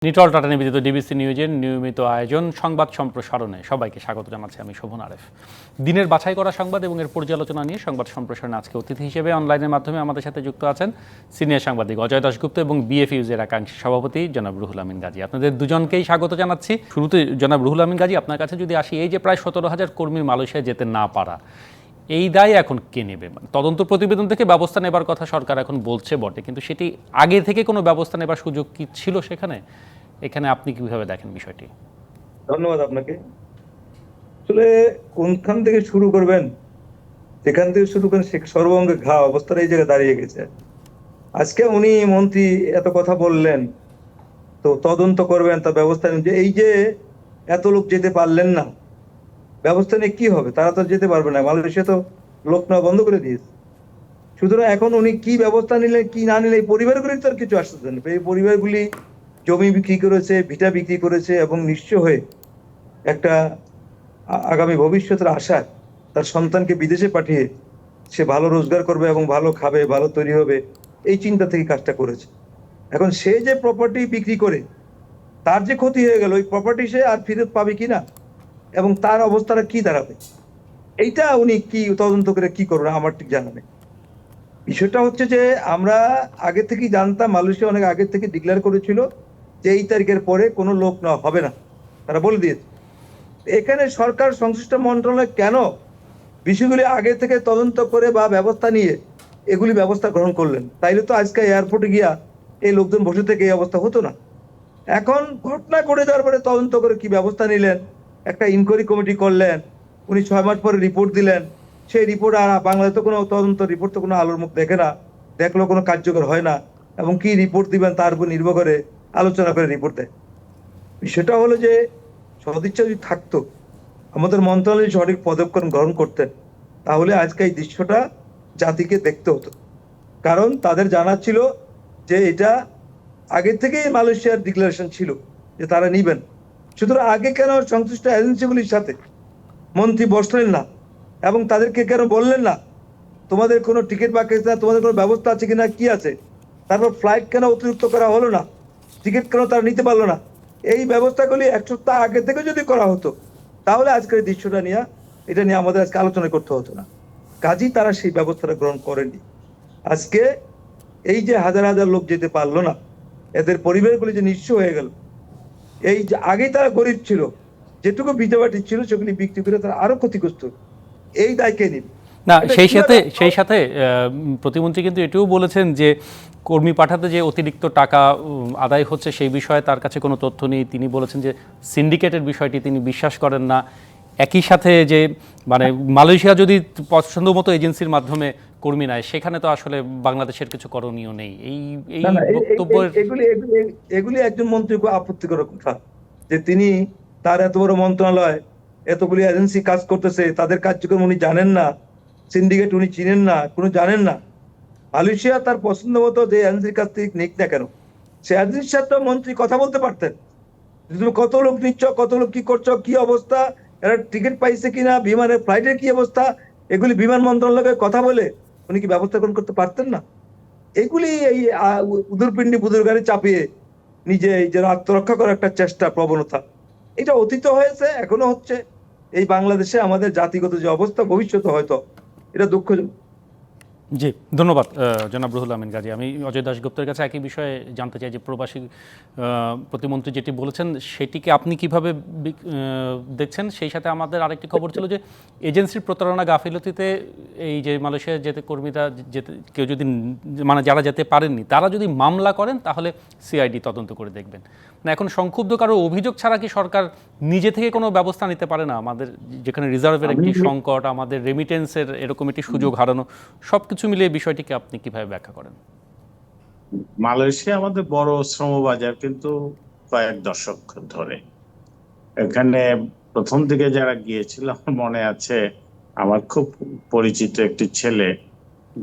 Nitol tata নিবেদিত DBC নিউজের নিয়মিত আয়োজন সংবাদ সম্প্রসারণে সবাইকে স্বাগত জানাচ্ছি আমি শোভন আরেফ। দিনের বাছাই করা সংবাদ এবং এর পর্যালোচনা নিয়ে সংবাদ সম্প্রসারণে আজকে অতিথি হিসেবে অনলাইনের মাধ্যমে আমাদের সাথে যুক্ত আছেন সিনিয়র সাংবাদিক অজয় দাশগুপ্ত এবং বিএফইউজের একাংশী সভাপতি জনাব রুহুল আমিন গাজী। আপনাদের দুজনকেই স্বাগত জানাচ্ছি। শুরুতে জনাব রুহুল আমিন গাজী, আপনার কাছে যদি আসি, এই যে প্রায় 17,000 কর্মীর মালয়েশিয়া যেতে না পারা, এই দায় এখন কে নেবে? তদন্ত প্রতিবেদন থেকে ব্যবস্থা নেবার কথা সরকার এখন বলছে বটে, কিন্তু সেটি আগে থেকে কোনো ব্যবস্থা নেবার সুযোগ কি ছিল সেখানে? এখানে আপনি কিভাবে দেখেন বিষয়টি? ধন্যবাদ আপনাকে। আসলে কোনখান থেকে শুরু করবেন, যেখান থেকে শুরু করেন সে সর্বঙ্গে ঘা অবস্থাটা এই জায়গায় দাঁড়িয়ে গেছে। আজকে উনি মন্ত্রী এত কথা বললেন, তো তদন্ত করবেন, তার ব্যবস্থা নেন, যে এই যে এত লোক যেতে পারলেন না, ব্যবস্থা নিয়ে কি হবে? তারা তো যেতে পারবে না, মালয়েশিয়া তো লোক নেওয়া বন্ধ করে দিয়েছে। সুতরাং এখন উনি কি ব্যবস্থা নিলেন কি না নিলে, এই পরিবারগুলি তো আর কিছু আসতে দেন। এই পরিবারগুলি জমি বিক্রি করেছে, ভিটা বিক্রি করেছে, এবং নিঃস্ব হয়ে একটা আগামী ভবিষ্যতের আশায় তার সন্তানকে বিদেশে পাঠিয়ে সে ভালো রোজগার করবে এবং ভালো খাবে, ভালো তৈরি হবে, এই চিন্তা থেকে কাজটা করেছে। এখন সে যে প্রপার্টি বিক্রি করে তার যে ক্ষতি হয়ে গেল, ওই প্রপার্টি সে আর ফেরত পাবে কিনা এবং তার অবস্থাটা কি দাঁড়াবে, এইটা উনি কি তদন্ত করে কি করবেন আমার ঠিক জানা নেই। বিষয়টা হচ্ছে যে আমরা আগে থেকেই জানতাম, মালয়েশিয়া অনেক আগে থেকে ডিক্লেয়ার করেছিল যে এই তারিখের পরে কোনো লোক নেওয়া হবে না, তারা বলে দিয়েছে। এখানে সরকার সংশ্লিষ্ট মন্ত্রণালয় কেন বিষয়গুলি আগে থেকে তদন্ত করে বা ব্যবস্থা নিয়ে এগুলি ব্যবস্থা গ্রহণ করলেন? তাইলে তো আজকে এয়ারপোর্টে গিয়া এই লোকজন বসে থেকে এই অবস্থা হতো না। এখন ঘটনা ঘটে যাওয়ার পরে তদন্ত করে কি ব্যবস্থা নিলেন, একটা ইনকোয়ারি কমিটি করলেন, উনি 6 মাস পরে রিপোর্ট দিলেন। সেই রিপোর্ট আর বাংলাদেশ তো কোনো তদন্ত রিপোর্ট তো কোনো আলোর মুখ দেখে না, দেখলেও কোনো কার্যকর হয় না, এবং কি রিপোর্ট দিবেন তার উপর নির্ভর করে আলোচনা করে রিপোর্ট দেয়। বিষয়টা হলো যে সদিচ্ছা যদি থাকতো, আমাদের মন্ত্রণালয় সঠিক পদক্ষেপ গ্রহণ করতেন, তাহলে আজকে এই দৃশ্যটা জাতিকে দেখতে হতো। কারণ তাদের জানা ছিল যে এটা আগে থেকেই মালয়েশিয়ার ডিক্লারেশন ছিল যে তারা নিবেন। সুতরাং আগে কেন সংশ্লিষ্ট এজেন্সিগুলির সাথে মন্ত্রী বসলেন না এবং তাদেরকে কেন বললেন না তোমাদের কোনো টিকিট বাকি আছে না, তোমাদের কোনো ব্যবস্থা আছে কিনা, কি আছে? তারপর ফ্লাইট কেন অতিরিক্ত করা হলো না, টিকিট কেন তারা নিতে পারলো না? এই ব্যবস্থাগুলি 1 সপ্তাহ আগে থেকে যদি করা হতো, তাহলে আজকের এই দৃশ্যটা নিয়ে এটা নিয়ে আমাদের আজকে আলোচনা করতে হতো না। কাজেই তারা সেই ব্যবস্থাটা গ্রহণ করেনি। আজকে এই যে হাজার হাজার লোক যেতে পারলো না, এদের পরিবারগুলি যে নিঃস্ব হয়ে গেল, এই যে আগেই তারা গরিব ছিল, যেটুকু ভিটাবাটি ছিল সেগুলি বিক্রি করে তারা আরো ক্ষতিগ্রস্ত, এই দায় কে নিবে? না, এটা সেই সাথে প্রতিমন্ত্রী কিন্তু এটিও বলেছেন যে কর্মী পাঠাতে যে অতিরিক্ত টাকা আদায় হচ্ছে সেই বিষয়ে তার কাছে কোনো তথ্য নেই। তিনি বলেছেন যে সিন্ডিকেটের বিষয়টি তিনি বিশ্বাস করেন না। একই সাথে যে মানে মালয়েশিয়া যদি পছন্দ মতো এজেন্সির মাধ্যমে কর্মী নেয়, সেখানে তো আসলে বাংলাদেশের কিছু করণীয় নেই। এই এই না না বক্তব্যের এগুলি এগুলি এগুলি একজন মন্ত্রী খুব আপত্তিকর কথা, যে তিনি তার এত বড় মন্ত্রণালয়, এতগুলি এজেন্সি কাজ করতেছে, তাদের কার্যক্রম উনি জানেন না, সিন্ডিকেট উনি চিনেন না, কোনো জানেন না। মালয়েশিয়া তার পছন্দ মতো যে এজেন্সির কাছ থেকে নিক না কেন, সে এজেন্সির সাথে মন্ত্রী কথা বলতে পারতেন যে তুমি কত লোক নিচ্ছ, কত লোক কি করছো, কি অবস্থা, এরা টিকিট পাইছে কিনা, বিমানের ফ্লাইটের কি অবস্থা, এগুলি বিমান মন্ত্রণালয়ের কথা বলে উনি কি ব্যবস্থা গ্রহণ করতে পারতেন না? এগুলি এই উদুরপিন্ডি বুদুর গাড়ি চাপিয়ে নিজে এই যে আত্মরক্ষা করার একটা চেষ্টা, প্রবণতা, এটা অতীত হয়েছে, এখনো হচ্ছে। এই বাংলাদেশে আমাদের জাতিগত যে অবস্থা, ভবিষ্যতে হয়তো এটা দুঃখজনক। জি, ধন্যবাদ জনাব রুহুল আমিন গাজী। আমি অজয় দাশগুপ্তের কাছে একই বিষয়ে জানতে চাই যে প্রবাসী প্রতিমন্ত্রী যেটি বলেছেন সেটিকে আপনি কিভাবে দেখছেন? সেই সাথে আমাদের আরেকটি খবর ছিল যে এজেন্সির প্রতারণা গাফিলতিতে এই যে মালয়েশিয়ার যেতে কর্মীরা যেতে কেউ যদি মানে যারা যেতে পারেননি তারা যদি মামলা করেন তাহলে সিআইডি তদন্ত করে দেখবেন। না, এখন সংক্ষুব্ধ কারো অভিযোগ ছাড়া কি সরকার নিজে থেকে কোনো ব্যবস্থা নিতে পারে না? আমাদের যেখানে রিজার্ভের একটি সংকট, আমাদের রেমিটেন্সের এরকম একটি সুযোগ হারানো, সবকিছু মিলিয়ে বিষয়টিকে আপনি কিভাবে ব্যাখ্যা করেন? মালয়েশিয়া আমাদের বড় শ্রমবাজার, কিন্তু কয়েক দশক ধরে এখানে প্রথম দিকে যারা গিয়েছিল, আমার মনে আছে, আমার খুব পরিচিত একটি ছেলে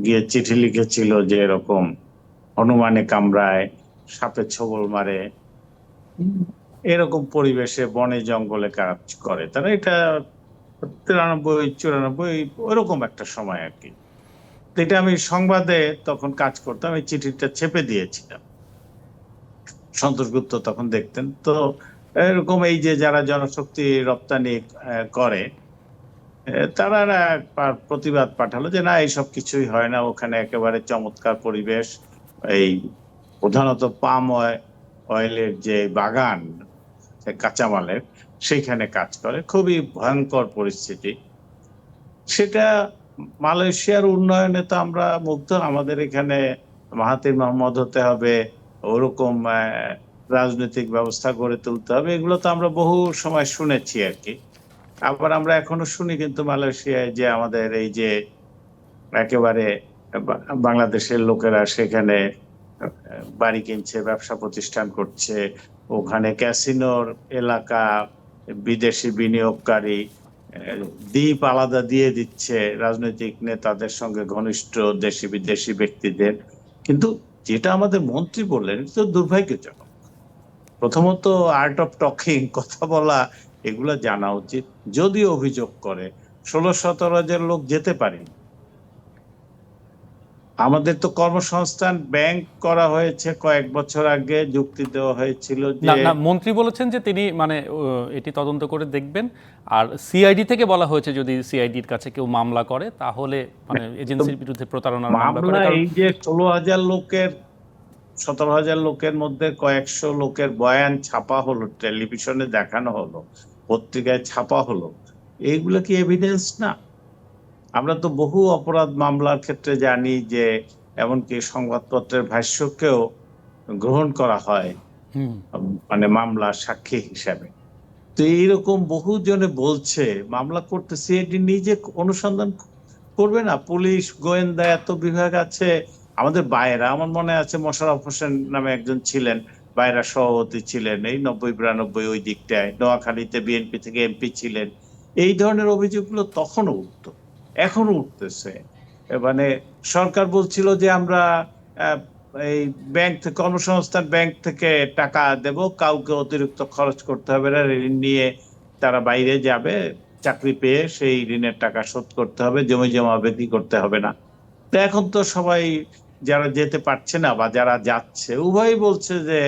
গিয়ে চিঠি লিখেছিল যে এরকম হনুমানে কামড়ায়, সাপে ছোবল মারে, এরকম পরিবেশে বনে জঙ্গলে কাজ করে তারা। এটা 93-94 ওইরকম একটা সময় আর কি। এটা আমি সংবাদে তখন কাজ করতাম, এই চিঠিটা ছেপে দিয়েছিলাম। সন্তোষ গুপ্ত তখন দেখতেন। তো এরকম এই যে যারা জনশক্তি রপ্তানি করে, তারা প্রতিবাদ পাঠালো যে না, এইসব কিছুই হয় না, ওখানে একেবারে চমৎকার পরিবেশ, এই প্রধানত পাম অয়েলের যে বাগান কাঁচামালের, সেইখানে কাজ করে, খুবই ভয়ঙ্কর পরিস্থিতি। সেটা মালয়েশিয়ার উন্নয়নে তো আমরা মুগ্ধ। আমাদের এখানে মাহাথির মোহাম্মদ হতে হবে, ওরকম রাজনৈতিক ব্যবস্থা গড়ে তুলতে হবে, এগুলো তো আমরা বহু সময় শুনেছি আর কি। আবার আমরা এখনো শুনি কিন্তু মালয়েশিয়ায় যে আমাদের এই যে একেবারে বাংলাদেশের লোকেরা সেখানে বাড়ি কিনছে, ব্যবসা প্রতিষ্ঠান করছে, ওখানে ক্যাসিনোর এলাকা, বিদেশি বিনিয়োগকারী দ্বীপ আলাদা দিয়ে দিচ্ছে রাজনৈতিক নেতাদের সঙ্গে ঘনিষ্ঠ দেশি বিদেশি ব্যক্তিদের। কিন্তু যেটা আমাদের মন্ত্রী বললেন, এটা তো দুর্ভাগ্যজনক। প্রথমত আর্ট অফ টকিং, কথা বলা, এগুলো জানা উচিত। যদি অভিযোগ করে 16-17 হাজার লোক যেতে পারে, আমাদের তো কর্মসংস্থান ব্যাংক করা হয়েছে কয়েক বছর আগে, যুক্তি দেওয়া হয়েছিল না যে না, মন্ত্রী বলেছেন যে তিনি মানে এটি তদন্ত করে দেখবেন, আর সিআইডি থেকে বলা হয়েছে যদি সিআইডির কাছে কেউ মামলা করে তাহলে মানে এজেন্সির বিরুদ্ধে প্রতারণার মামলা করে। মামলা কারণ এই যে 16,000 লোকের, 17,000 লোকের মধ্যে কয়েকশো লোকের বয়ান ছাপা হলো, টেলিভিশনে দেখানো হলো, পত্রিকায় ছাপা হলো, এইগুলো কি এভিডেন্স না? আমরা তো বহু অপরাধ মামলার ক্ষেত্রে জানি যে এমনকি সংবাদপত্রের ভাষ্যকেও গ্রহণ করা হয় মানে মামলা সাক্ষী হিসাবে। তো এইরকম বহু জনে বলছে মামলা করতে, সিআইডি নিজে অনুসন্ধান করবে না? পুলিশ, গোয়েন্দা, এত বিভাগ আছে। আমাদের বাইরা, আমার মনে আছে মোশাররফ হোসেন নামে একজন ছিলেন, বাইরা সভাপতি ছিলেন এই 90-92 ওই দিকটায়, নোয়াখালীতে বিএনপি থেকে এমপি ছিলেন। এই ধরনের অভিযোগগুলো তখনও উঠতো, এখনো উঠতেছে। মানে সরকার বলছিল যে আমরা এই ব্যাংক থেকে, কর্মসংস্থান ব্যাংক থেকে টাকা দেব, কাউকে অতিরিক্ত খরচ করতে হবে না, ঋণ নিয়ে তারা বাইরে যাবে, চাকরি পেয়ে সেই ঋণের টাকা শোধ করতে হবে, জমি জমা বিক্রি করতে হবে না। তো এখন তো সবাই যারা যেতে পারছে না বা যারা যাচ্ছে, উভয়ই বলছে যে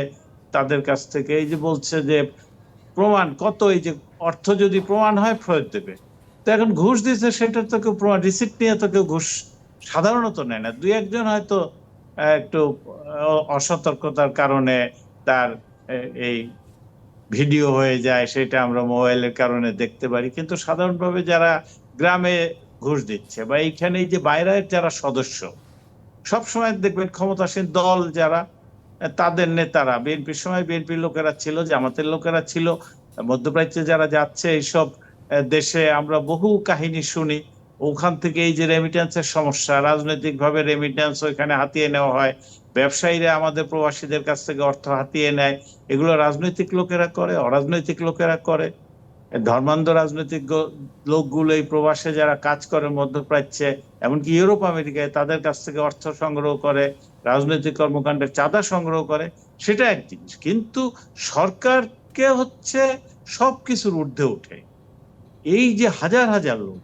তাদের কাছ থেকে এই যে বলছে যে প্রমাণ কত, এই যে অর্থ যদি প্রমাণ হয় ফেরত দেবে। তো এখন ঘুষ দিচ্ছে, সেটা তো কেউ প্রমাণ, রিসিপ্ট নিয়ে তো কেউ ঘুষ সাধারণত নেয় না। দুই একজন হয়তো একটু অসতর্কতার কারণে তার এই ভিডিও হয়ে যায়, সেটা আমরা মোবাইলের কারণে দেখতে পারি। কিন্তু সাধারণভাবে যারা গ্রামে ঘুষ দিচ্ছে বা এইখানে যে বাইরের যারা সদস্য, সবসময় দেখবেন ক্ষমতাসীন দল যারা, তাদের নেতারা, বিএনপির সময় বিএনপির লোকেরা ছিল, জামাতের লোকেরা ছিল, মধ্যপ্রাচ্যে যারা যাচ্ছে এইসব দেশে আমরা বহু কাহিনী শুনি। ওখান থেকে এই যে রেমিটেন্সের সমস্যা, রাজনৈতিক ভাবে রেমিটেন্স ওইখানে হাতিয়ে নেওয়া হয়, ব্যবসায়ীরা আমাদের প্রবাসীদের কাছ থেকে অর্থ হাতিয়ে নেয়। এগুলো রাজনৈতিক লোকেরা করে, অরাজনৈতিক লোকেরা করে। ধর্মান্ধ রাজনৈতিক লোকগুলো এই প্রবাসে যারা কাজ করে মধ্যপ্রাচ্যে, এমনকি ইউরোপ আমেরিকায়, তাদের কাছ থেকে অর্থ সংগ্রহ করে, রাজনৈতিক কর্মকাণ্ডের চাঁদা সংগ্রহ করে, সেটা এক জিনিস। কিন্তু সরকারকে হচ্ছে সবকিছুর ঊর্ধ্বে উঠে এই যে হাজার হাজার লোক,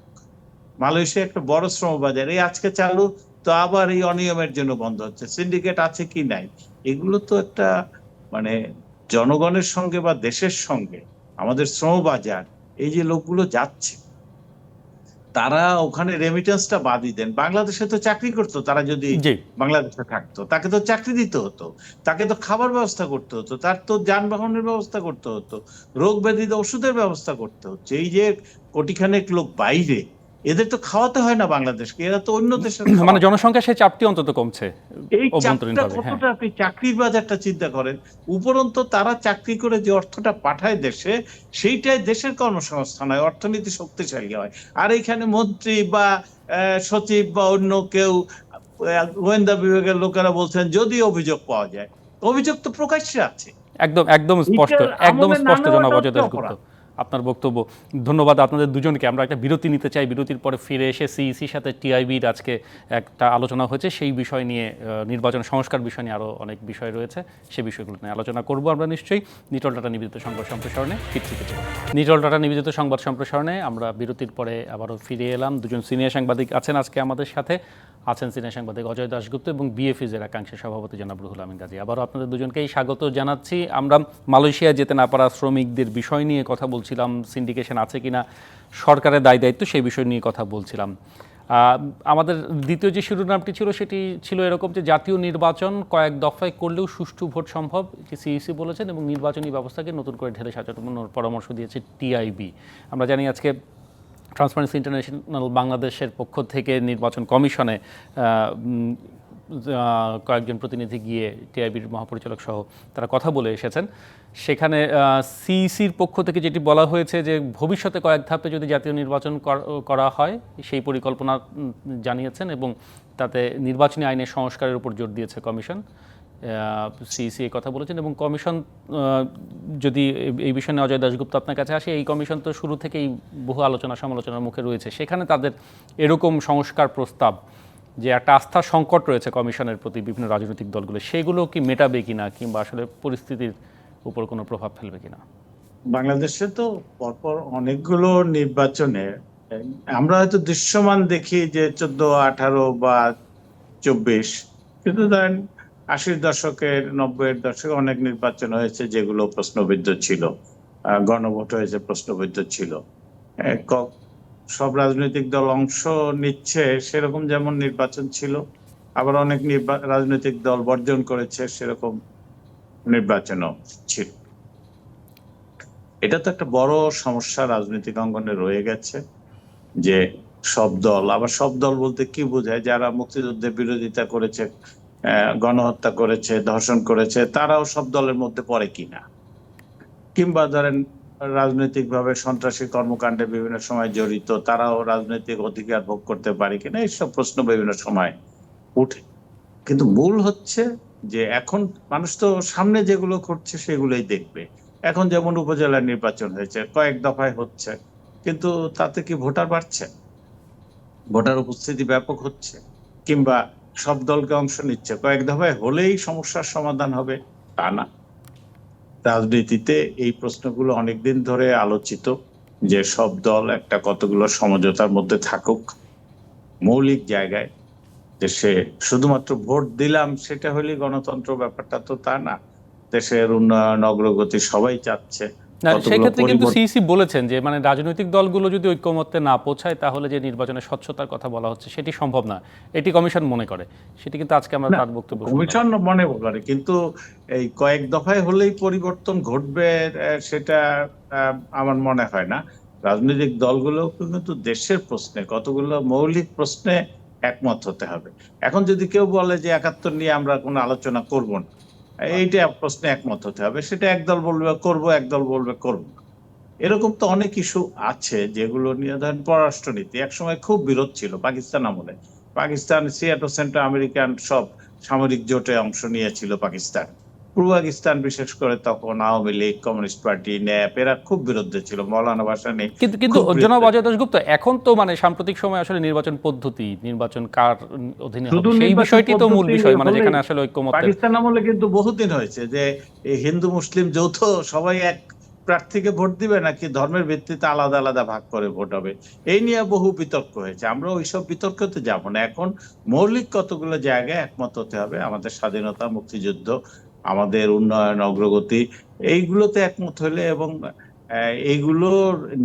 মালয়েশিয়া একটা বড় শ্রমবাজার, এই আজকে চালু, তো আবার এই অনিয়মের জন্য বন্ধ হচ্ছে, সিন্ডিকেট আছে কি নাই, এগুলো তো একটা মানে জনগণের সঙ্গে বা দেশের সঙ্গে আমাদের শ্রমবাজার, এই যে লোকগুলো যাচ্ছে, তারা ওখানে রেমিটেন্সটা বাদই দেন, বাংলাদেশে তো চাকরি করতো, তারা যদি জি বাংলাদেশে থাকতো তাকে তো চাকরি দিতে হতো, তাকে তো খাবার ব্যবস্থা করতে হতো, তার তো যানবাহনের ব্যবস্থা করতে হতো, রোগ ব্যাধিতে ওষুধের ব্যবস্থা করতে হচ্ছে। এই যে কোটিখানেক লোক বাইরে, এদের তো খাওয়াতে হয় না বাংলাদেশকে, এরা তো অন্য দেশের মানে জনসংখ্যা সেই চাপটি অন্তত কমছে এই চাপটা অভ্যন্তরীণভাবে। হ্যাঁ, কতটা, আপনি চাকরির বাজারটা চিন্তা করেন। উপরন্ত তারা চাকরি করে যে অর্থটা পাঠায় দেশে, সেইটাই দেশের কর্মসংস্থান হয়, অর্থনীতি শক্তিশালী হয়। আর এখানে মন্ত্রী বা সচিব বা অন্য কেউ, গোয়েন্দা বিভাগের লোকেরা বলছেন যদি অভিযোগ পাওয়া যায়, অভিযোগ তো প্রকাশ্যে আছে, একদম একদম স্পষ্ট, এটার একদম আমলে না স্পষ্ট নেওয়াটা জনাব হচ্ছে অজয় দাশগুপ্ত। অপরাধ। আপনার বক্তব্য। ধন্যবাদ আপনাদের দুজনকে। আমরা একটা বিরতি নিতে চাই, বিরতির পরে ফিরে এসে সিইসির সাথে টিআইবির আজকে একটা আলোচনা হয়েছে, সেই বিষয় নিয়ে নির্বাচন সংস্কার বিষয় নিয়ে আরও অনেক বিষয় রয়েছে, সেই বিষয়গুলো নিয়ে আলোচনা করব আমরা নিশ্চয়ই। নিটল টাটা নিবেদিত সংবাদ সম্প্রসারণে ফিরছি কিছু। নিটল টাটা নিবেদিত সংবাদ সম্প্রসারণে আমরা বিরতির পরে আবারও ফিরে এলাম। দুজন সিনিয়র সাংবাদিক আছেন আজকে আমাদের সাথে। আছেন সিনিয়র সাংবাদিক অজয় দাশগুপ্ত এবং বিএফইজের একাংশের সভাপতি জনাব রুহুল আমিন গাজী। আবারও আপনাদের দুজনকেই স্বাগত জানাচ্ছি। আমরা মালয়েশিয়া যেতে না পারা শ্রমিকদের বিষয় নিয়ে কথা বলছিলাম, সিন্ডিকেশন আছে কিনা, সরকারের দায় দায়িত্ব, সেই বিষয় নিয়ে কথা বলছিলাম। আমাদের দ্বিতীয় যে শিরোনামটি ছিল সেটি ছিল এরকম যে জাতীয় নির্বাচন কয়েক দফায় করলেও সুষ্ঠু ভোট সম্ভব, সিইসি বলেছেন, এবং নির্বাচনী ব্যবস্থাকে নতুন করে ঢেলে সাজানোর পরামর্শ দিয়েছে টিআইবি। আমরা জানি আজকে ট্রান্সপারেন্সি ইন্টারন্যাশনাল বাংলাদেশের পক্ষ থেকে নির্বাচন কমিশনে কয়েকজন প্রতিনিধি গিয়ে টিআইবির মহাপরিচালক সহ তারা কথা বলে এসেছেন। সেখানে সিইসির পক্ষ থেকে যেটি বলা হয়েছে যে ভবিষ্যতে কয়েক ধাপে যদি জাতীয় নির্বাচন করা হয় সেই পরিকল্পনা জানিয়েছেন, এবং তাতে নির্বাচনী আইনের সংস্কারের উপর জোর দিয়েছে কমিশন। সিইসি এই কথা বলেছেন, এবং কমিশন যদি এই বিষয়ে নিয়ে অজয় দাশগুপ্ত আপনার কাছে আসে, এই কমিশন তো শুরু থেকেই বহু আলোচনা সমালোচনার মুখে রয়েছে। সেখানে তাদের এরকম সংস্কার প্রস্তাব যে একটা আস্থার সংকট রয়েছে কমিশনের প্রতি বিভিন্ন রাজনৈতিক দলগুলো, সেগুলো কি মেটাবে কিনা, কিংবা আসলে পরিস্থিতির উপর কোনো প্রভাব ফেলবে কিনা? বাংলাদেশে তো পরপর অনেকগুলো নির্বাচনে আমরা হয়তো দৃশ্যমান দেখি যে 14, 18 বা 24, কিন্তু ধরেন 80-এর দশকের 90-এর দশকে অনেক নির্বাচন হয়েছে যেগুলো প্রশ্নবিদ্ধ ছিল, গণভোট হয়েছে, প্রশ্নবিদ্ধ ছিল। সব রাজনৈতিক দল অংশ নিচ্ছে সেরকম যেমন নির্বাচন ছিল, আবার অনেক রাজনৈতিক দল বর্জন করেছে সেরকম নির্বাচনও ছিল। এটা তো একটা বড় সমস্যা রাজনৈতিক অঙ্গনে রয়ে গেছে যে সব দল, আবার সব দল বলতে কি বোঝায়, যারা মুক্তিযুদ্ধের বিরোধিতা করেছে, গণহত্যা করেছে, ধর্ষণ করেছে, তারাও সব দলের মধ্যে পড়ে কিনা, কিংবা ধরেন রাজনৈতিকভাবে সন্ত্রাসী কর্মকাণ্ডে বিভিন্ন সময় জড়িত, তারাও রাজনৈতিক অধিকার ভোগ করতে পারে কিনা, এইসব প্রশ্ন বিভিন্ন সময় উঠে। কিন্তু মূল হচ্ছে যে এখন মানুষ তো সামনে যেগুলো ঘটছে সেগুলোই দেখবে। এখন যেমন উপজেলা নির্বাচন হয়েছে, কয়েক দফায় হচ্ছে, কিন্তু তাতে কি ভোটার বাড়ছে? ভোটার উপস্থিতি ব্যাপক হচ্ছে, কিংবা সব দলকে অংশ নিচ্ছে? কয়েক দফায় হলেই সমস্যার সমাধান হবে তা না। রাজনীতিতে এই প্রশ্নগুলো অনেকদিন ধরে আলোচিত, যে সব দল একটা কতগুলো সমঝোতার মধ্যে থাকুক মৌলিক জায়গায়। দেশে শুধুমাত্র ভোট দিলাম সেটা হলেই গণতন্ত্র, ব্যাপারটা তো তা না। দেশের উন্নয়ন, অগ্রগতি সবাই চাচ্ছে। না, সেক্ষেত্রে কিন্তু সিইসি বলেছেন যে মানে রাজনৈতিক দলগুলো যদি ঐক্যমত্যে না পৌঁছায় তাহলে যে নির্বাচনের স্বচ্ছতার কথা বলা হচ্ছে সেটি সম্ভব না, এটি কমিশন মনে করে। সেটি কিন্তু আজকে আমরা তার বক্তব্য কমিশন মনে করে, কিন্তু এই কয়েক দফায় হলেই পরিবর্তন ঘটবে সেটা আমার মনে হয় না। রাজনৈতিক দলগুলো কিন্তু দেশের প্রশ্নে, কতগুলো মৌলিক প্রশ্নে একমত হতে হবে। এখন যদি কেউ বলে যে 71 নিয়ে আমরা কোনো আলোচনা করব না, এইটা প্রশ্নে একমত হতে হবে, সেটা একদল বলবে করব, একদল বলবে করব না। এরকম তো অনেক ইস্যু আছে যেগুলো নিয়ে, ধরেন পররাষ্ট্রনীতি একসময় খুব বিরোধ ছিল পাকিস্তান আমলে। পাকিস্তান 76% আমেরিকান সব সামরিক জোটে অংশ নিয়েছিল পাকিস্তান। পূর্ব পাকিস্তান বিশেষ করে তখন Awami League, communist party, nap এরা খুব বিরুদ্ধে ছিল, মৌলানা ভাসানী। কিন্তু জনাব অজয় দাশগুপ্ত, এখন তো মানে সাম্প্রতিক সময় আসলে নির্বাচন পদ্ধতি, নির্বাচন কার অধীনে হবে সেই বিষয়টি তো মূল বিষয়, মানে যেখানে আসলে ঐক্যমত। পাকিস্তান আমলে কিন্তু বহুদিন হয়েছে যে হিন্দু মুসলিম যৌথ সবাই এক প্রার্থীকে ভোট দিবে নাকি ধর্মের ভিত্তিতে আলাদা আলাদা ভাগ করে ভোট হবে, এই নিয়ে বহু বিতর্ক হয়েছে। আমরা ওইসব বিতর্কতে যাব না। এখন মৌলিক কতগুলো জায়গায় একমত হতে হবে। আমাদের স্বাধীনতা, মুক্তিযুদ্ধ, আমাদের উন্নয়ন, অগ্রগতি, এইগুলোতে একমত হলে এবং এইগুলো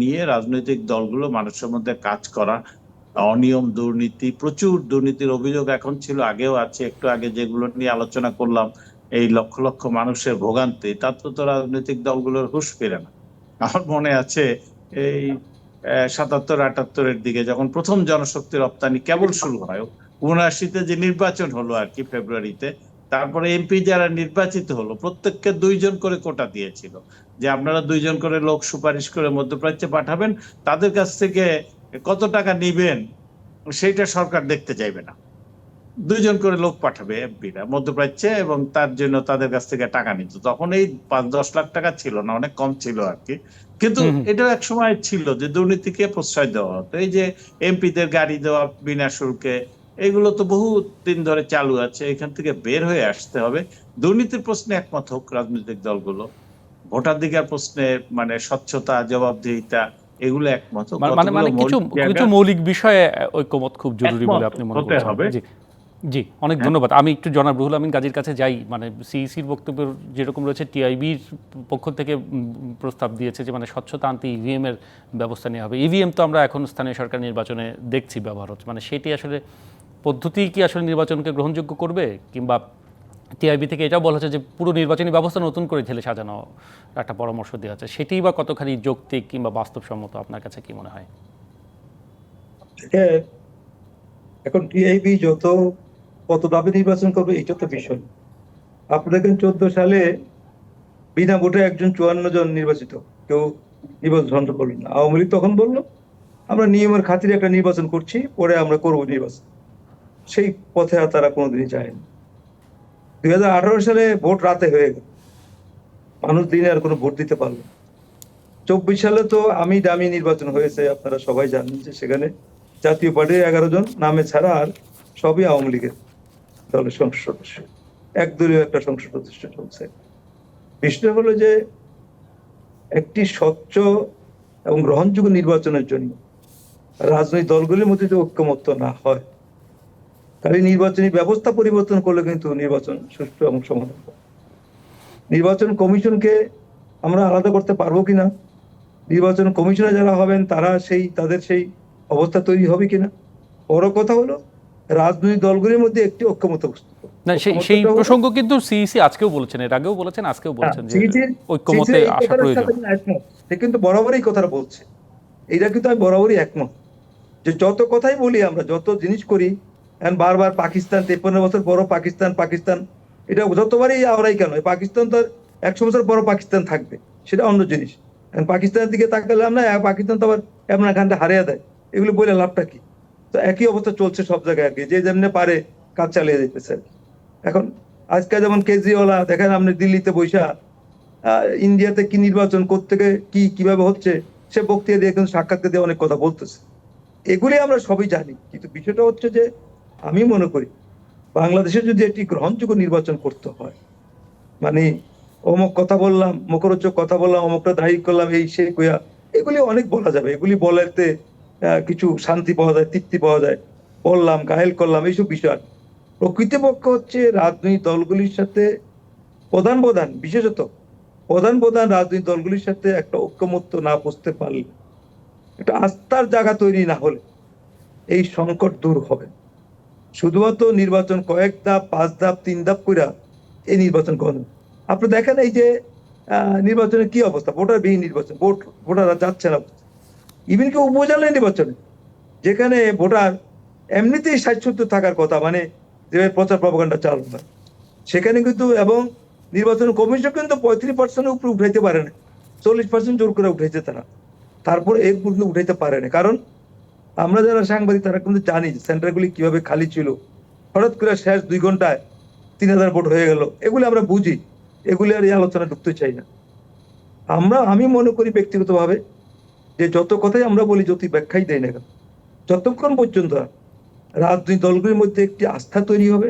নিয়ে রাজনৈতিক দলগুলো মানুষের মধ্যে কাজ করা। অনিয়ম, দুর্নীতি, প্রচুর দুর্নীতির অভিযোগ এখন ছিল, আগেও আছে। একটু আগে যেগুলো নিয়ে আলোচনা করলাম, এই লক্ষ লক্ষ মানুষের ভোগান্তি, তার তো রাজনৈতিক দলগুলোর হুঁশ ফিরে না। আমার মনে আছে এই 77-78-এর দিকে যখন প্রথম জনশক্তি রপ্তানি কেবল শুরু হয়, 79-তে যে নির্বাচন হলো আর কি ফেব্রুয়ারিতে, তারপরে এমপি যারা নির্বাচিত হলো প্রত্যেককে 2 জন করে কোটা দিয়েছিল, যে আপনারা 2 জন করে লোক সুপারিশ করে মধ্যপ্রাচ্যে পাঠাবেন, তাদের কাছ থেকে কত টাকা নিবেন সেইটা সরকার দেখতে চাইবে না। দুইজন করে লোক পাঠাবে এমপিরা মধ্যপ্রাচ্যে, এবং তার জন্য তাদের কাছ থেকে টাকা নিত। তখন এই 5-10 লাখ টাকা ছিল না, অনেক কম ছিল আর কি। কিন্তু হুম হুম। এটা এক সময় ছিল যে দুর্নীতিকে প্রশ্রয় দেওয়া হতো। এই যে এমপিদের গাড়ি দেওয়া বিনা শুল্কে, এগুলো তো বহু দিন ধরে চালু আছে। এখান থেকে বের হয়ে আসতে হবে। দুর্নীতির প্রশ্নে একমত হোক রাজনৈতিক দলগুলো, ভোটাধিকার প্রশ্নে মানে স্বচ্ছতা, জবাবদিহিতা, এগুলো একমত হোক। মানে মানে কতগুলো মানে কিছু মৌলিক জায়গা কিছু মৌলিক বিষয়ে ঐক্যমত খুব জরুরি বলে একমত আপনি মনে হতে করছেন। হবে। জি জি, অনেক হ্যাঁ, ধন্যবাদ। আমি একটু জনাব রুহুল আমিন গাজীর কাছে যাই। মানে সিইসির বক্তব্য যেরকম রয়েছে, টিআইবির পক্ষ থেকে প্রস্তাব দিয়েছে যে মানে স্বচ্ছতা আনতে ইভিএম এর ব্যবস্থা নেওয়া হবে। ইভিএম তো আমরা এখন স্থানীয় সরকার নির্বাচনে দেখছি ব্যবহার হচ্ছে, মানে সেটি আসলে পদ্ধতি কি আসলে নির্বাচনকে গ্রহণযোগ্য করবে, কিংবা টিআইবি থেকে এটাও বলা হচ্ছে যে পুরো নির্বাচনী ব্যবস্থা নতুন করে ঢেলে সাজানো একটা পরামর্শ দেওয়া আছে, সেটিই বা কতখানি যৌক্তিক কিংবা বাস্তবসম্মত আপনার কাছে কি মনে হয়? হ্যাঁ, এখন টিআইবি কত দাবি নির্বাচন করবে এটা তো বিষয়। আপনি দেখেন 14 সালে বিনা ভোটে একজন 54 জন নির্বাচিত, কেউ নির্বাচন ঝন্ড করলেন না। আওয়ামী লীগ তখন বললো আমরা নিয়মের খাতিরে একটা নির্বাচন করছি, পরে আমরা করবো নির্বাচন। সেই পথে আর তারা কোনোদিনই যায়নি। 2018 সালে ভোট রাতে হয়ে গেল, মানুষ দিনে আর কোনো ভোট দিতে পারলো না। 24 সালে তো আমি দামি নির্বাচন হয়েছে, আপনারা সবাই জানেন যে সেখানে জাতীয় পার্টির 11 জন নামে ছাড়া আর সবই আওয়ামী লীগের দলের সংসদ সদস্য, একদলীয় একটা সংসদ সদস্য চলছে। বিষয় হলো যে একটি স্বচ্ছ এবং গ্রহণযোগ্য নির্বাচনের জন্য রাজনৈতিক দলগুলির মধ্যে যদি ঐক্যমত্য না হয়, তাহলে নির্বাচনী ব্যবস্থা পরিবর্তন করলে কিন্তু নির্বাচন সুষ্ঠু এবং সমাধান হবে। নির্বাচন কমিশনকে আমরা আলাদা করতে পারবো কিনা, নির্বাচন কমিশনে যারা হবেন তারা তাদের সেই অবস্থা তৈরি হবে কিনা, বড় কথা হলো রাজনৈতিক দলগুলির মধ্যে একটি ঐক্যমত্য বস্তু। না, সেই প্রসঙ্গ কিন্তু সিইসি আজকেও বলেছেন, এর আগেও বলেছেন, আজকেও বলেছেন যে ঐক্যমতে আসা প্রয়োজন। সে কিন্তু বরাবরই কথাটা বলছে, এইটা কিন্তু আমি বরাবরই একমত যে যত কথাই বলি আমরা, যত জিনিস করি, বারবার পাকিস্তান 53 বছর বড় পাকিস্তান পাকিস্তান, এটা যতবারই আমরাই কেন, পাকিস্তান তো 100 বছর বড় পাকিস্তান থাকবে, সেটা অন্য জিনিস। পাকিস্তানের দিকে তাকালাম না, পাকিস্তান তো আবার ইমরান খানকে হারিয়ে দেয়, এগুলো বলে লাভটা কি? তো একই অবস্থা চলছে সব জায়গায় আর কি, যে যেমনি পারে কাজ চালিয়ে যেতেছে আর কি। এখন আজকে যেমন কেজরিওয়ালা দেখেন আপনি দিল্লিতে বৈশা ইন্ডিয়াতে কি নির্বাচন কোত্থেকে কিভাবে হচ্ছে সে বক্তৃতা দিয়ে কিন্তু সাক্ষাৎকার দিয়ে অনেক কথা বলতেছে। এগুলি আমরা সবই জানি, কিন্তু বিষয়টা হচ্ছে যে আমি মনে করি বাংলাদেশে যদি একটি গ্রহণযোগ্য নির্বাচন করতে হয়, মানে অমুক কথা বললাম, মুখরোচক কথা বললাম, অমুকটা দায়ী করলাম, এই সে কইয়া এগুলি অনেক বলা যাবে, এগুলি বলাতে কিছু শান্তি পাওয়া যায়, তৃপ্তি পাওয়া যায়, বললাম গায়েল করলাম, এইসব বিষয়। প্রকৃতপক্ষ হচ্ছে রাজনৈতিক দলগুলির সাথে বিশেষত প্রধান রাজনৈতিক দলগুলির সাথে একটা ঐক্যমত্য না বুঝতে পারলে, একটা আস্থার জায়গা তৈরি না হলে এই সংকট দূর হবে। শুধুমাত্র নির্বাচন কয়েক ধাপ, 5 ধাপ, 3 ধাপ কইরা এই নির্বাচন করেন। আপনি দেখেন এই যে নির্বাচনের কি অবস্থা, ভোটারবিহীন নির্বাচন, ভোটাররা যাচ্ছে না। ইভেন কি উপজেলা নির্বাচনে যেখানে ভোটার এমনিতেই 60-70 থাকার কথা, মানে যেভাবে প্রচার প্রপাগান্ডা চালানো হয়, সেখানে কিন্তু, এবং নির্বাচন কমিশন কিন্তু 35% উপরে উঠাইতে পারে না, 40% জোর করে উঠাইছে তারা, তারপর এর পর্যন্ত উঠাইতে পারে না। কারণ আমরা যারা সাংবাদিক তারা কিন্তু জানি সেন্টারগুলি কিভাবে খালি ছিল, হঠাৎ করে শেষ 2 ঘন্টায় 3000 ভোট হয়ে গেল, এগুলি আমরা বুঝি, এগুলি আর এই আলোচনা ঢুকতে চাই না। আমি মনে করি ব্যক্তিগতভাবে যে যত কথাই আমরা বলি, যত ব্যাখ্যাই দেয় না কেন, যতক্ষণ পর্যন্ত রাজনৈতিক দলগুলির মধ্যে একটি আস্থা তৈরি হবে,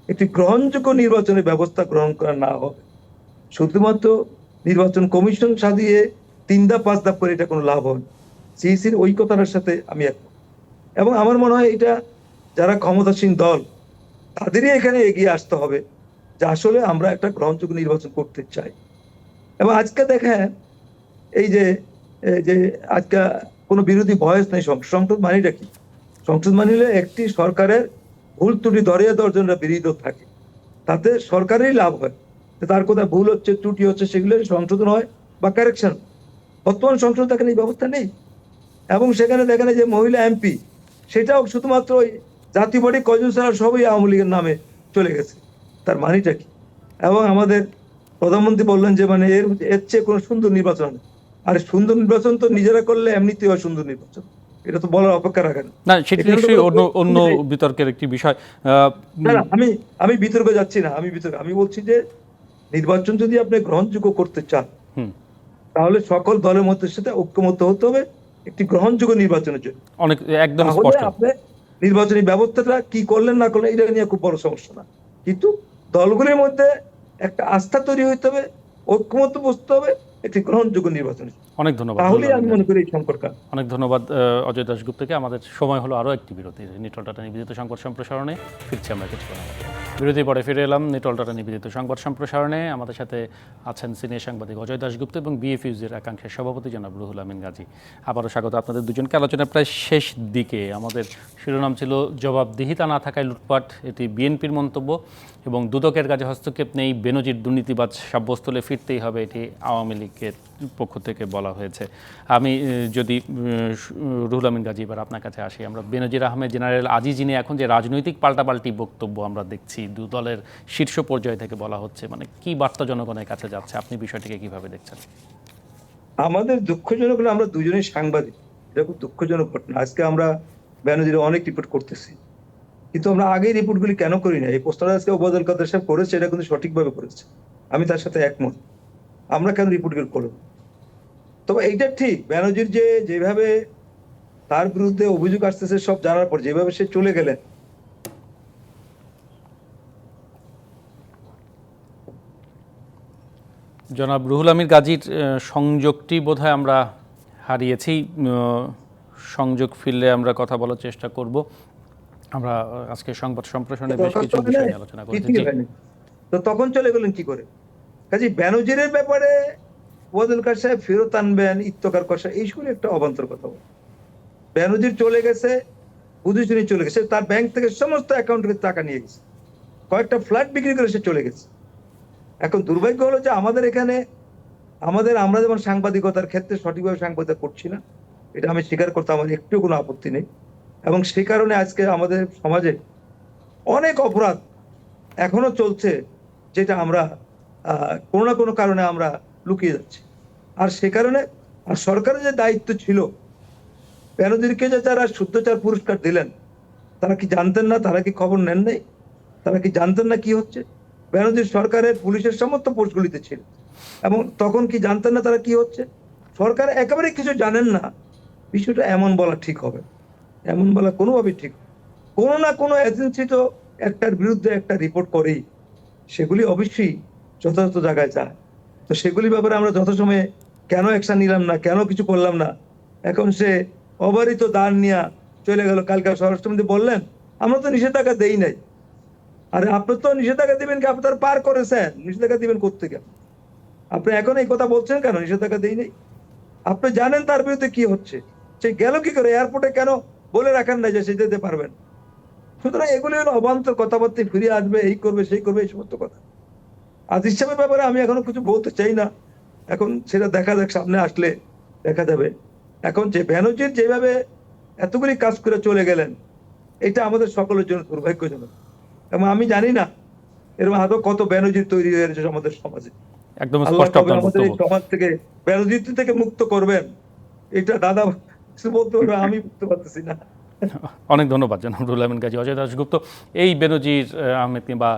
একটি গ্রহণযোগ্য নির্বাচনের ব্যবস্থা গ্রহণ করা না হবে, শুধুমাত্র নির্বাচন কমিশন সাজিয়ে 3 ধাপ 5 ধাপ করে এটা কোনো লাভ হবে। সিইসির ওই কথাটার সাথে আমি একমত, এবং আমার মনে হয় এটা যারা ক্ষমতাসীন দল তাদেরই এখানে এগিয়ে আসতে হবে যে আসলে আমরা একটা গ্রহণযোগ্য নির্বাচন করতে চাই। এবং আজকে দেখেন এই যে আজকে কোনো বিরোধী ভয়েস নেই, সংসদ মানিটা কি? সংসদ মানিলে একটি সরকারের ভুল ত্রুটি ধরিয়ে দেওয়ার জন্য বিরোধী থাকে, তাতে সরকারেরই লাভ হয়, তার কোথায় ভুল হচ্ছে, ত্রুটি হচ্ছে, সেগুলো সংশোধন হয় বা কারেকশন। বর্তমান সংসদ দেখেন এই ব্যবস্থা নেই, এবং সেখানে দেখেন যে মহিলা এমপি, সেটাও শুধুমাত্র ওই জাতীয় পার্টি কয়জন ছাড়া সবই আওয়ামী লীগের নামে চলে গেছে, তার মানিটা কি? এবং আমাদের প্রধানমন্ত্রী বললেন যে মানে এর চেয়ে কোনো সুন্দর নির্বাচন, আর সুন্দর নির্বাচন তো নিজেরা করলে এমনিতেই হয় সুন্দর নির্বাচন, এটা তো বলার অপেক্ষা রাখেন। না, সেটি এখানে তো নিশ্চয়ই কোনো অন্য প্রশ্ন নেই। বিতর্কের একটি বিষয়। না না, আমি বিতর্কে যাচ্ছি না, আমি বলছি যে নির্বাচন যদি আপনি গ্রহণযোগ্য করতে চান, হুম, তাহলে সকল দলের মধ্যে সাথে ঐক্যমত্য হতে হবে একটি গ্রহণযোগ্য নির্বাচনের জন্য। অনেক একদম তাহলে স্পষ্ট। আপনি নির্বাচনী ব্যবস্থাটা কি করলেন না করলেন এটা নিয়ে খুব বড় সমস্যা না, কিন্তু দলগুলির মধ্যে একটা আস্থা তৈরি হইতে হবে, ঐক্যমত্য বসতে হবে একটি গ্রহণযোগ্য নির্বাচনের জন্য। অনেক ধন্যবাদ রুহুল তাহলেই আমিন আমি গাজী। মনে করি এই সংকট কাটবে। অনেক ধন্যবাদ অজয় দাশগুপ্তকে। আমাদের সময় হলো আরও একটি বিরতির। নিটল টাটা নিবেদিত সংবাদ সম্প্রসারণে ফিরছি আমরা কিছুক্ষণ। বিরতির পরে ফিরে এলাম নিটল টাটা নিবেদিত সংবাদ সম্প্রসারণে। আমাদের সাথে আছেন সিনিয়র সাংবাদিক অজয় দাশগুপ্ত এবং বিএফইউজের একাংশের সভাপতি জনাব রুহুল আমিন গাজী। আবারও স্বাগত আপনাদের দুজনকে। আলোচনার প্রায় শেষ দিকে। আমাদের শিরোনাম ছিল জবাবদিহিতা না থাকায় লুটপাট, এটি বিএনপির মন্তব্য, এবং দুদকের কাজে হস্তক্ষেপ নেই, বেনজির দুর্নীতিবাজ সাব্যস্ত হলে ফিরতেই হবে, এটি আওয়ামী লীগের পক্ষ থেকে বলা হয়েছে। আমি যদি রুহুল আমিন গাজী এবার আপনার কাছে আসি, আমরা বেনজির আহমেদ জেনারেল আজিজি নিয়ে এখন যে রাজনৈতিক পাল্টাপাল্টি বক্তব্য আমরা দেখছি দু দলের শীর্ষ পর্যায় থেকে বলা হচ্ছে, মানে কি বার্তা জনগণের কাছে যাচ্ছে, আপনি বিষয়টিকে কিভাবে দেখছেন? আমাদের দুঃখজনক হলো আমরা দুজনেই সাংবাদিক, এটা খুব দুঃখজনক ঘটনা। আজকে আমরা ব্যানার্জির অনেক রিপোর্ট করতেছি, কিন্তু আমরা আগেই রিপোর্টগুলি কেন করি না? এই প্রশ্নটা আজকে ওবায়দুল কাদের সাহেব করেছে, এটা কিন্তু সঠিকভাবে করেছে, আমি তার সাথে একমত। আমরা কেন রিপোর্টগুলো করব? তবে এইটা ঠিক, ব্যানার্জির যেভাবে তার বিরুদ্ধে অভিযোগ আসতেছে সব জানার পর যেভাবে সে চলে গেলেন, জনাব রুহুল আমিন গাজীর সংযোগটি বোধহয় আমরা হারিয়েছি। সংযোগ ফিরলে আমরা কথা বলার চেষ্টা করব। আমরা আজকে সংবাদ সম্প্রসারণে বেশ কিছু বিষয় নিয়ে আলোচনা করতে চাই। তো তখন চলে গেলেন কি করে? কাজে ব্যানার্জির ব্যাপারে ওবায়দুল কাদের সাহেব ফেরত আনবেন, ইত্তকার কষা, এইসব একটা অবান্তর কথা বলে। ব্যানার্জির চলে গেছে, বুঝে শুনে চলে গেছে, তার ব্যাংক থেকে সমস্ত অ্যাকাউন্ট থেকে টাকা নিয়ে গেছে, কয়েকটা ফ্ল্যাট বিক্রি করে সে চলে গেছে। এখন দুর্ভাগ্য হলো যে আমাদের এখানে আমরা যেমন সাংবাদিকতার ক্ষেত্রে সঠিকভাবে সাংবাদিকতা করছি না, এটা আমি স্বীকার করতে আমার একটু কোনো আপত্তি নেই। এবং সে কারণে আজকে আমাদের সমাজে অনেক অপরাধ এখনো চলছে, যেটা আমরা কোনো না কোনো কারণে আমরা লুকিয়ে যাচ্ছি। আর সে কারণে আর সরকারের যে দায়িত্ব ছিল, ব্যানার্জিকে যে যারা শুদ্ধচার পুরস্কার দিলেন, তারা কি জানতেন না? তারা কি খবর নেন নাই? তারা কি জানতেন না কি হচ্ছে? ব্যানার্জির সরকারের পুলিশের সমস্ত পোস্টগুলিতে ছিল, এবং তখন কি জানতেন না তারা কি হচ্ছে? সরকার একেবারে কিছু জানেন না, বিষয়টা এমন বলা ঠিক হবে? এমন বলা কোনোভাবেই ঠিক হবে? কোনো না কোনো এজেন্সি তো একটার বিরুদ্ধে একটা রিপোর্ট করেই, সেগুলি অবশ্যই যথাযথ জায়গায় যায়। তো সেগুলি ব্যাপারে আমরা যথাসময়ে কেন অ্যাকশন নিলাম না, কেন কিছু করলাম না? এখন সে অবারিত দান নিয়ে চলে গেল। কালকে স্বরাষ্ট্রমন্ত্রী বললেন আমরা তো নিষেধাজ্ঞা দেই নাই। আরে আপনি তো নিষেধাজ্ঞা দিবেন কি? আপনি তার পার করেছেন, নিষেধাজ্ঞা দিবেন কোত্থেকে? আপনি এখন এই কথা বলছেন কেন নিষেধাজ্ঞা দেই নাই? আপনি জানেন তার বিরুদ্ধে কি হচ্ছে, সে গেল কি করে? এয়ারপোর্টে কেন বলে রাখেন না যে সে যেতে পারবেন? সুতরাং এগুলি হলো অবান্তর কথাবার্তা, ফিরে আসবে, এই করবে সেই করবে, এই সমস্ত কথা। আজিজ সাহেবের ব্যাপারে আমি এখনো কিছু বলতে চাই না, এখন সেটা দেখা যাক, সামনে আসলে দেখা যাবে। এখন যে ব্যানার্জির যেভাবে এতগুলি কাজ করে চলে গেলেন, এটা আমাদের সকলের জন্য দুর্ভাগ্যজনক। এবং আমি জানি না এরকম আরো কত ব্যানার্জি তৈরি হয়েছে আমাদের সমাজে। একদম আল্লাহ স্পষ্ট কবে আপনার আমাদের এই বক্তব্য। সমাজ থেকে ব্যানার্জি থেকে মুক্ত করবেন, এটা দাদা কিছু বলতে পারবে, আমি বুঝতে পারতেছি না। অনেক ধন্যবাদ জনাব রুহুল আমিন গাজী। অজয় দাশগুপ্ত, এই বেনজির আহমেদ কিংবা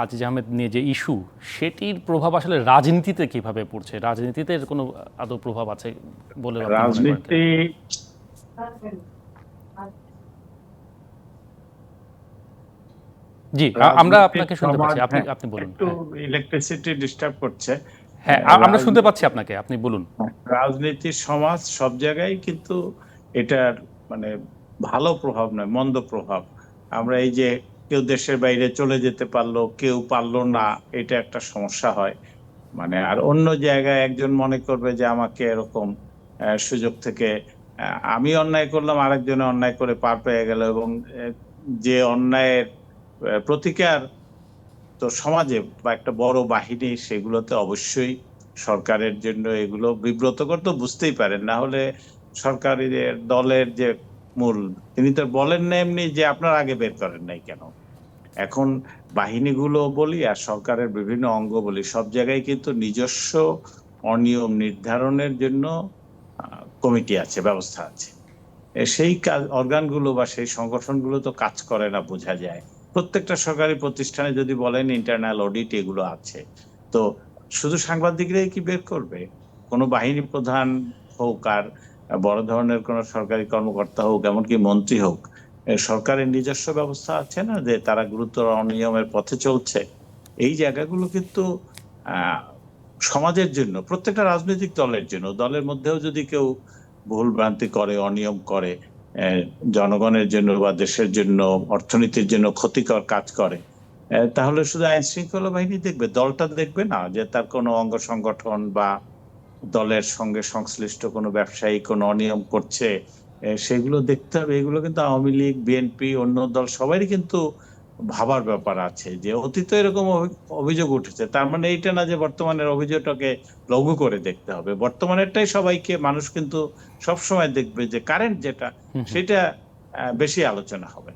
আজিজ আহমেদ নিয়ে যে ইস্যু, সেটির প্রভাব আসলে রাজনীতিতে কিভাবে পড়ছে? রাজনীতিতে এর কোনো আদৌ প্রভাব আছে বলে আপনি মনে করেন কিনা? রাজনীতি জি, আমরা আপনাকে শুনতে সমাজ, পাচ্ছি, আপনি আপনি বলুন। একটু ইলেকট্রিসিটি ডিস্টার্ব করছে। হ্যাঁ, আমরা শুনতে পাচ্ছি আপনাকে, আপনি বলুন। রাজনীতি, সমাজ, সব জায়গায় কিন্তু এটার মানে ভালো প্রভাব নয়, মন্দ প্রভাব। আমরা এই যে কেউ দেশের বাইরে চলে যেতে পারলো, কেউ পারলো না, এটা একটা সমস্যা হয়। মানে আর অন্য জায়গায় একজন মনে করবে যে আমাকে এরকম সুযোগ থেকে আমি অন্যায় করলাম, আরেকজনে অন্যায় করে পার পেয়ে গেল, এবং যে অন্যায়ের প্রতিকার তো সমাজে বা একটা বড় বাহিনী, সেগুলোতে অবশ্যই সরকারের জন্য এগুলো বিব্রতকর, তো বুঝতেই পারেন। না হলে সরকারের দলের যে মূল, তিনি তো বলেন না এমনি যে আপনার আগে বের করেন নাই কেন। এখন বাহিনীগুলো বলি আর সরকারের বিভিন্ন অঙ্গ বলি, সব জায়গায় কিন্তু নিজস্ব অনিয়ম নির্ধারণের জন্য কমিটি আছে, ব্যবস্থা আছে। সেই কাজ অর্গানগুলো বা সেই সংগঠনগুলো তো কাজ করে না, বোঝা যায়। প্রত্যেকটা সরকারি প্রতিষ্ঠানে যদি বলেন ইন্টারনাল অডিট এগুলো আছে। তো শুধু সাংবাদিকরাই কি বের করবে? কোনো বাহিনী প্রধান হোক আর বড় ধরনের কোনো সরকারি কর্মকর্তা হোক, এমনকি মন্ত্রী হোক, সরকারের নিজস্ব ব্যবস্থা আছে না যে তারা গুরুতর অনিয়মের পথে চলছে। এই জায়গাগুলো কিন্তু আহ সমাজের জন্য, প্রত্যেকটা রাজনৈতিক দলের জন্য, দলের মধ্যেও যদি কেউ ভুল ভ্রান্তি করে, অনিয়ম করে, জনগণের জন্য বা দেশের জন্য, অর্থনীতির জন্য ক্ষতিকর কাজ করে, তাহলে শুধু আইন শৃঙ্খলা বাহিনী দেখবে, দলটা দেখবে না যে তার কোনো অঙ্গ সংগঠন বা দলের সঙ্গে সংশ্লিষ্ট কোনো ব্যবসায়ী কোনো অনিয়ম করছে। সেগুলো দেখতে হবে। এগুলো কিন্তু আওয়ামী লীগ, বিএনপি, অন্য দল সবারই কিন্তু ভাবার ব্যাপার আছে যে অতীতে এরকম অভিযোগ উঠেছে, তার মানে এইটা না যে বর্তমানের অভিযোগটাকে লঘু করে দেখতে হবে। বর্তমানেরটাই সবাইকে, মানুষ কিন্তু সবসময় দেখবে যে কারেন্ট যেটা সেটা বেশি আলোচনা হবে।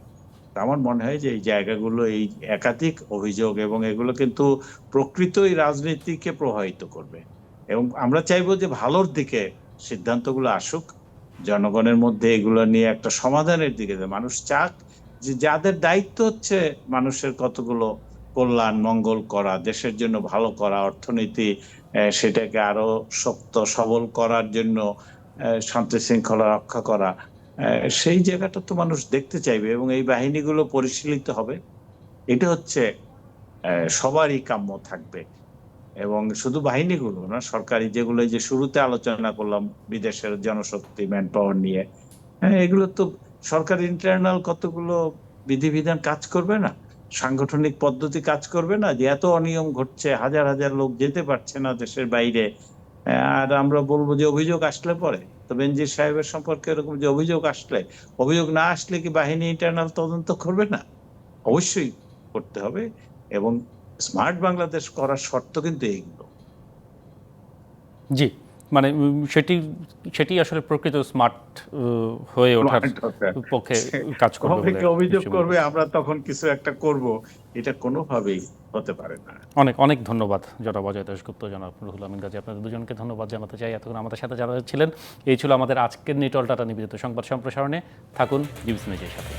আমার মনে হয় যে এই জায়গাগুলো, এই একাধিক অভিযোগ এবং এগুলো কিন্তু প্রকৃতই রাজনীতিকে প্রভাবিত করবে, এবং আমরা চাইবো যে ভালোর দিকে সিদ্ধান্তগুলো আসুক, জনগণের মধ্যে এগুলো নিয়ে একটা সমাধানের দিকে, যে মানুষ চাক যে যাদের দায়িত্ব হচ্ছে মানুষের কতগুলো কল্যাণ মঙ্গল করা, দেশের জন্য ভালো করা, অর্থনীতি সেটাকে আরো শক্ত সবল করার জন্য শান্তি শৃঙ্খলা রক্ষা করা, সেই জায়গাটা তো মানুষ দেখতে চাইবে এবং এই বাহিনীগুলো পরিশীলিত হবে। এটা হচ্ছে সবারই কাম্য থাকবে। এবং শুধু বাহিনীগুলো না, সরকারি যেগুলো, এই যে শুরুতে আলোচনা করলাম বিদেশের জনশক্তি, ম্যান পাওয়ার নিয়ে, হ্যাঁ, এগুলো তো সরকার ইন্টারনাল কতগুলো বিধিবিধান কাজ করবে না, সাংগঠনিক পদ্ধতি কাজ করবে না, যে এত অনিয়ম ঘটছে, হাজার হাজার লোক যেতে পারছে না দেশের বাইরে। আর আমরা বলবো যে অভিযোগ আসলে পরে, তো বেনজির সাহেবের সম্পর্কে এরকম যে অভিযোগ আসলে, অভিযোগ না আসলে কি বাহিনী ইন্টারনাল তদন্ত করবে না? অবশ্যই করতে হবে। এবং স্মার্ট বাংলাদেশ করার শর্ত কিন্তু এইগুলো। জি, মানে সেটি আসলে প্রকৃত স্মার্ট হয়ে ওঠার পক্ষে কাজ করবে বলে অনেকে অভিযোগ নিশ্চয়ই করবে, মনে করছি। আমরা তখন কিছু একটা করব, এটা কোনোভাবেই হতে পারে না। অনেক অনেক ধন্যবাদ জনাব অজয় দাশগুপ্ত, জনাব রুহুল আমিন গাজী, আপনাদের দুজনকে ধন্যবাদ জানাতে চাই এতক্ষণ আমাদের সাথে যারা ছিলেন। এই ছিল আমাদের আজকের নিটল টাটা নিবেদিত সংবাদ সম্প্রসারণে। থাকুন ডিবিসি নিউজের সাথে।